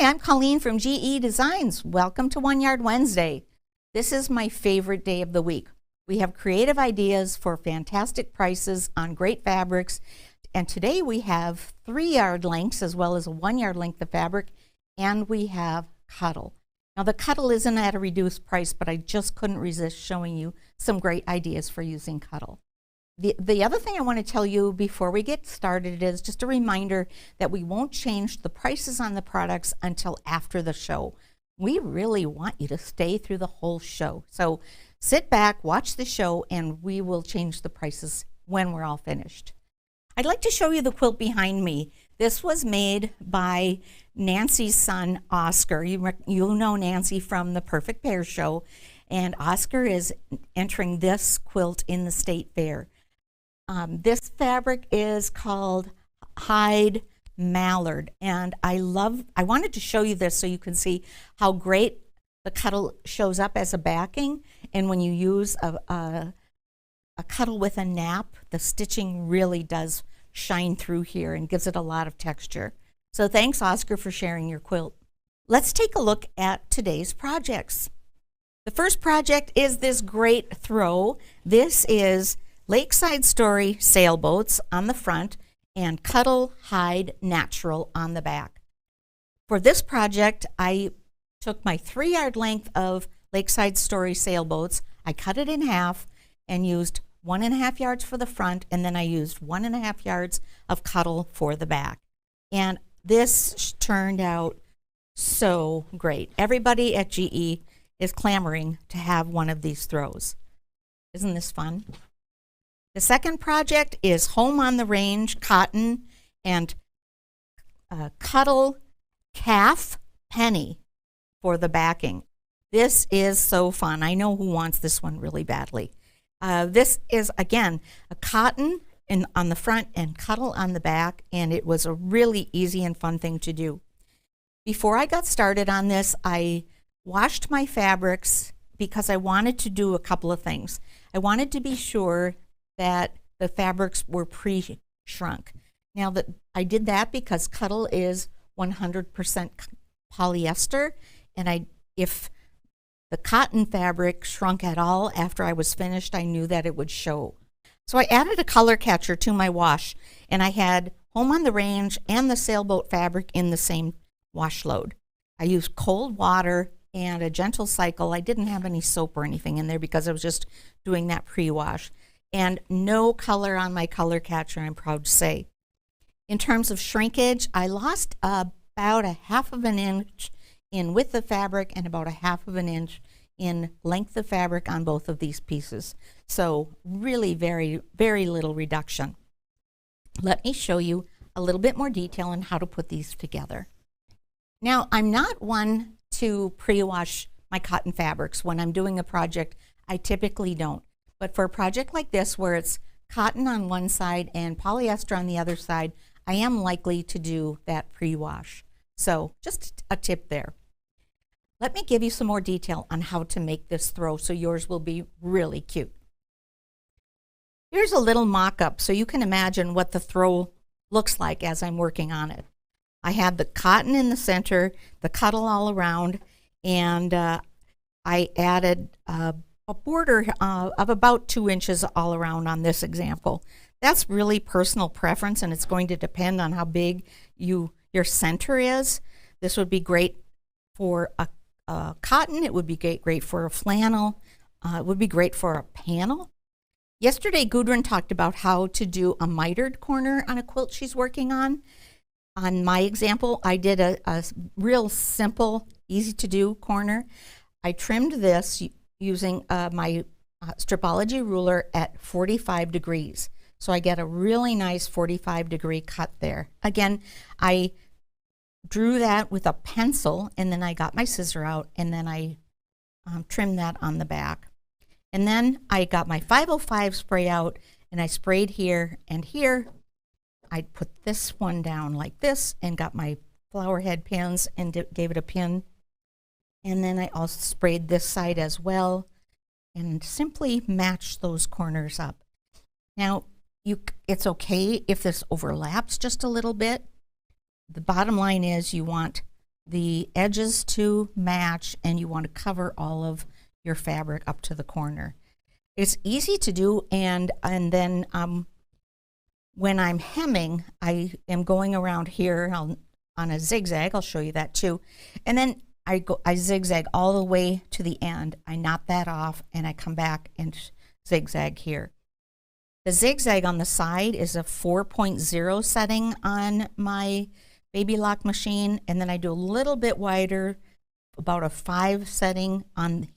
Hi, I'm Colleen from GE Designs. Welcome to One Yard Wednesday. This is my favorite day of the week. We have creative ideas for fantastic prices on great fabrics. And today we have 3-yard lengths as well as a 1-yard length of fabric. And we have Cuddle. Now the Cuddle isn't at a reduced price, but I just couldn't resist showing you some great ideas for using Cuddle. The other thing I want to tell you before we get started is just a reminder that we won't change the prices on the products until after the show. We really want you to stay through the whole show. So sit back, watch the show, and we will change the prices when we're all finished. I'd like to show you the quilt behind me. This was made by Nancy's son, Oscar. You'll know Nancy from the Perfect Pair show, and Oscar is entering this quilt in the state fair. This fabric is called Hide Mallard, and I wanted to show you this so you can see how great the Cuddle shows up as a backing, and when you use a Cuddle with a nap, the stitching really does shine through here and gives it a lot of texture. So thanks, Oscar, for sharing your quilt. Let's take a look at today's projects. The first project is this great throw. This is Lakeside Story sailboats on the front and Cuddle Hide Natural on the back. For this project, I took my 3-yard length of Lakeside Story sailboats, I cut it in half and used 1.5 yards for the front, and then I used 1.5 yards of Cuddle for the back. And this turned out so great. Everybody at GE is clamoring to have one of these throws. Isn't this fun? The second project is Home on the Range cotton and Cuddle calf penny for the backing. This is so fun. I know who wants this one really badly. This is, again, a cotton on the front and Cuddle on the back, and it was a really easy and fun thing to do. Before I got started on this, I washed my fabrics because I wanted to do a couple of things. I wanted to be sure that the fabrics were pre-shrunk. Now that I did that because Cuddle is 100% polyester, and if the cotton fabric shrunk at all after I was finished, I knew that it would show. So I added a color catcher to my wash, and I had Home on the Range and the sailboat fabric in the same wash load. I used cold water and a gentle cycle. I didn't have any soap or anything in there because I was just doing that pre-wash. And no color on my color catcher, I'm proud to say. In terms of shrinkage, I lost about 1/2 inch in width of fabric and about 1/2 inch in length of fabric on both of these pieces. So really very, very little reduction. Let me show you a little bit more detail on how to put these together. Now, I'm not one to pre-wash my cotton fabrics. When I'm doing a project, I typically don't. But for a project like this, where it's cotton on one side and polyester on the other side, I am likely to do that pre-wash. So just a tip there. Let me give you some more detail on how to make this throw so yours will be really cute. Here's a little mock-up so you can imagine what the throw looks like as I'm working on it. I have the cotton in the center, the Cuddle all around, and I added a border of about 2 inches all around on this example. That's really personal preference, and it's going to depend on how big your center is. This would be great for a cotton. It would be great for a flannel. It would be great for a panel. Yesterday, Gudrun talked about how to do a mitered corner on a quilt she's working on. On my example, I did a real simple, easy to do corner. I trimmed this using my Stripology ruler at 45 degrees. So I get a really nice 45-degree cut there. Again, I drew that with a pencil, and then I got my scissor out, and then I trimmed that on the back. And then I got my 505 spray out, and I sprayed here and here. I put this one down like this and got my flower head pins and gave it a pin. And then I also sprayed this side as well and simply matched those corners up. Now, it's okay if this overlaps just a little bit. The bottom line is you want the edges to match, and you want to cover all of your fabric up to the corner. It's easy to do, and then when I'm hemming, I am going around here on a zigzag. I'll show you that too. And then I zigzag all the way to the end. I knot that off, and I come back and zigzag here. The zigzag on the side is a 4.0 setting on my Baby Lock machine, and then I do a little bit wider, about a 5 setting on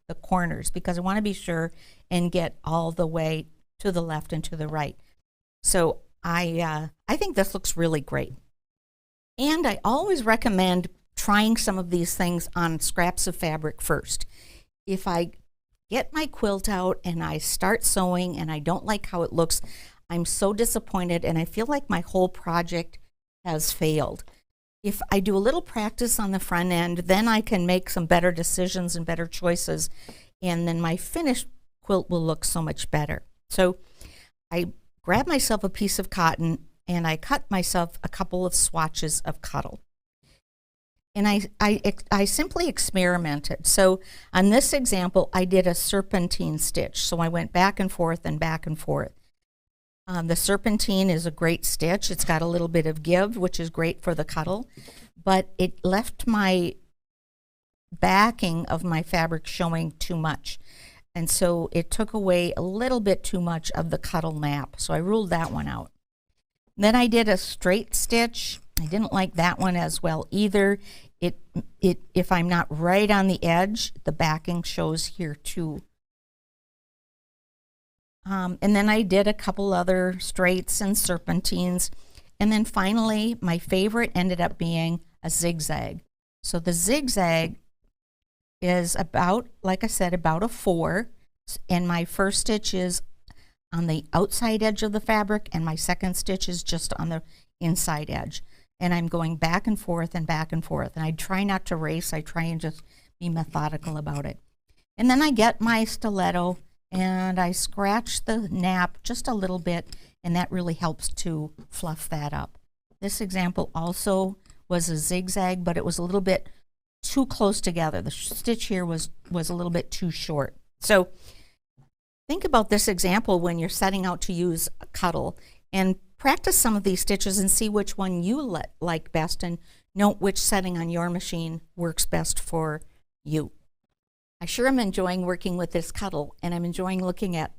the corners, because I want to be sure and get all the way to the left and to the right. So I think this looks really great. And I always recommend trying some of these things on scraps of fabric first. If I get my quilt out and I start sewing and I don't like how it looks, I'm so disappointed and I feel like my whole project has failed. If I do a little practice on the front end, then I can make some better decisions and better choices, and then my finished quilt will look so much better. So I grab myself a piece of cotton and I cut myself a couple of swatches of Cuddle. And I simply experimented. So on this example, I did a serpentine stitch. So I went back and forth and back and forth. The serpentine is a great stitch. It's got a little bit of give, which is great for the Cuddle, but it left my backing of my fabric showing too much. And so it took away a little bit too much of the Cuddle nap. So I ruled that one out. Then I did a straight stitch. I didn't like that one as well either. If I'm not right on the edge, the backing shows here too. And then I did a couple other straights and serpentines. And then finally, my favorite ended up being a zigzag. So the zigzag is about, like I said, about a 4. And my first stitch is on the outside edge of the fabric, and my second stitch is just on the inside edge. And I'm going back and forth and back and forth. And I try not to race. I try and just be methodical about it. And then I get my stiletto and I scratch the nap just a little bit, and that really helps to fluff that up. This example also was a zigzag, but it was a little bit too close together. The stitch here was a little bit too short. So think about this example when you're setting out to use a Cuddle, and practice some of these stitches and see which one you like best, and note which setting on your machine works best for you. I sure am enjoying working with this Cuddle, and I'm enjoying looking at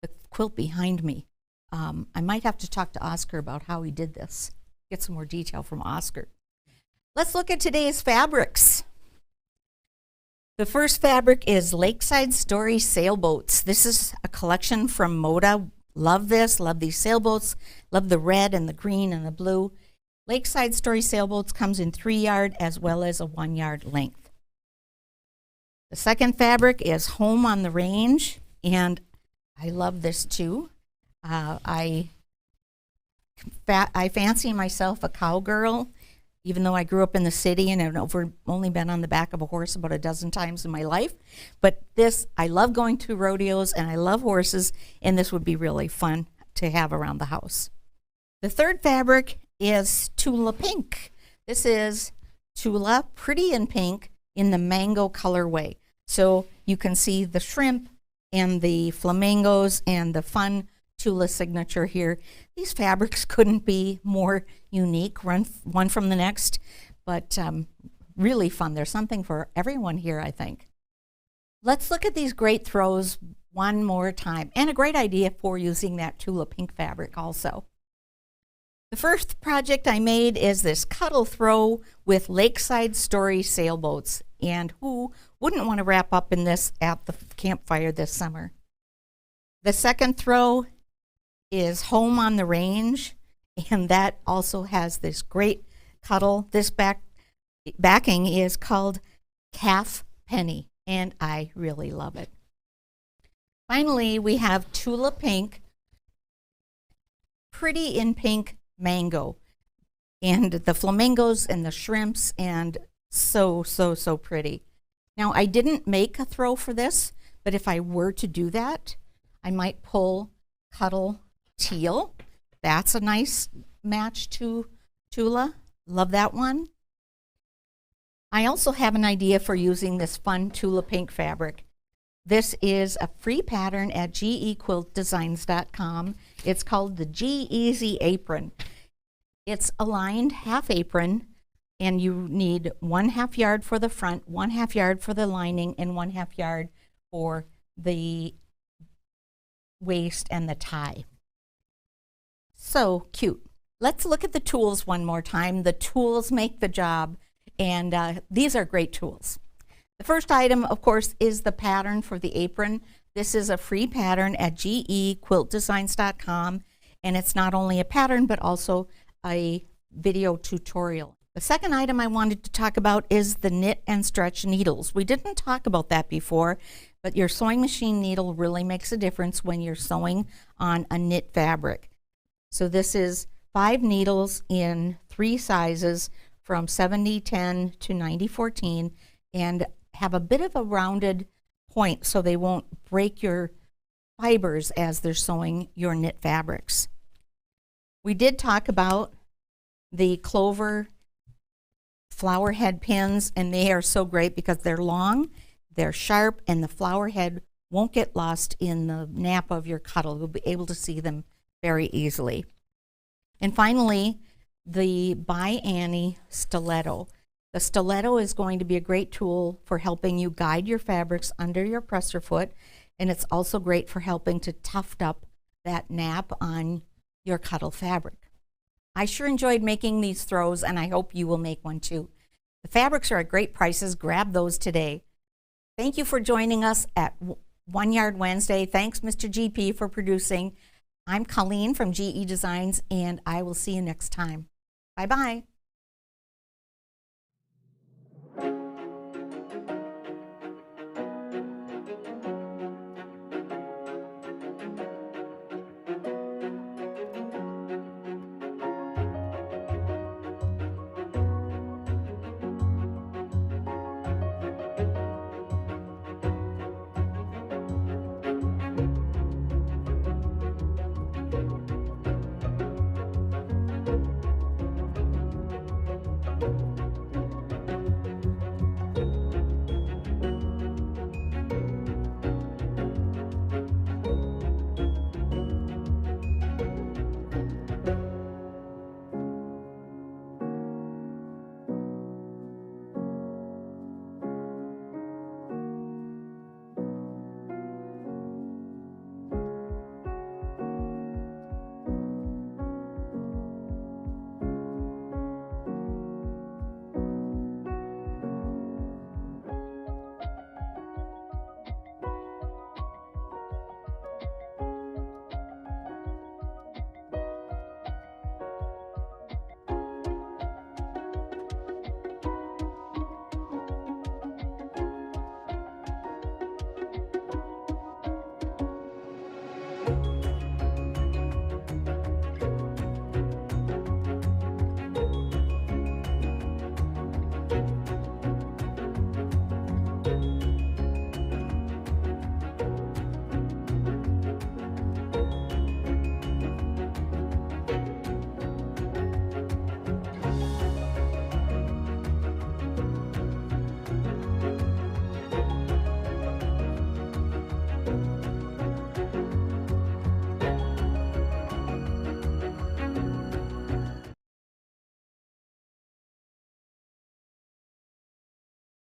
the quilt behind me. I might have to talk to Oscar about how he did this, get some more detail from Oscar. Let's look at today's fabrics. The first fabric is Lakeside Story Sailboats. This is a collection from Moda. Love this, love these sailboats, love the red and the green and the blue. Lakeside Story Sailboats comes in 3-yard as well as a 1-yard length. The second fabric is Home on the Range, and I love this too. I fancy myself a cowgirl, even though I grew up in the city and have only been on the back of a horse about a dozen times in my life. But this, I love going to rodeos and I love horses, and this would be really fun to have around the house. The third fabric is Tula Pink. This is Tula, pretty in pink, in the mango colorway. So you can see the shrimp and the flamingos and the fun Tula signature here. These fabrics couldn't be more unique, one from the next, but really fun. There's something for everyone here, I think. Let's look at these great throws one more time, and a great idea for using that Tula Pink fabric also. The first project I made is this Cuddle throw with Lakeside Story Sailboats, and who wouldn't want to wrap up in this at the campfire this summer? The second throw is Home on the Range, and that also has this great Cuddle. This backing is called Calf Penny, and I really love it. Finally, we have Tula Pink, pretty in pink mango, and the flamingos and the shrimps, and so pretty. Now, I didn't make a throw for this, but if I were to do that, I might pull Cuddle Teal. That's a nice match to Tula. Love that one. I also have an idea for using this fun Tula pink fabric. This is a free pattern at GEDesigns.com. It's called the G-Easy Apron. It's a lined half apron, and you need 1/2 yard for the front, 1/2 yard for the lining, and 1/2 yard for the waist and the tie. So cute. Let's look at the tools one more time. The tools make the job, and these are great tools. The first item, of course, is the pattern for the apron. This is a free pattern at GEQuiltDesigns.com, and it's not only a pattern but also a video tutorial. The second item I wanted to talk about is the knit and stretch needles. We didn't talk about that before, but your sewing machine needle really makes a difference when you're sewing on a knit fabric. So this is 5 needles in 3 sizes from 70-10 to 90-14, and have a bit of a rounded point so they won't break your fibers as they're sewing your knit fabrics. We did talk about the clover flower head pins, and they are so great because they're long, they're sharp, and the flower head won't get lost in the nap of your Cuddle. You'll be able to see them very easily. And finally, the By Annie stiletto. The stiletto is going to be a great tool for helping you guide your fabrics under your presser foot, and it's also great for helping to toughen up that nap on your Cuddle fabric. I sure enjoyed making these throws, and I hope you will make one too. The fabrics are at great prices. Grab those today. Thank you for joining us at One Yard Wednesday. Thanks, Mr. GP, for producing. I'm Colleen from GE Designs, and I will see you next time. Bye-bye.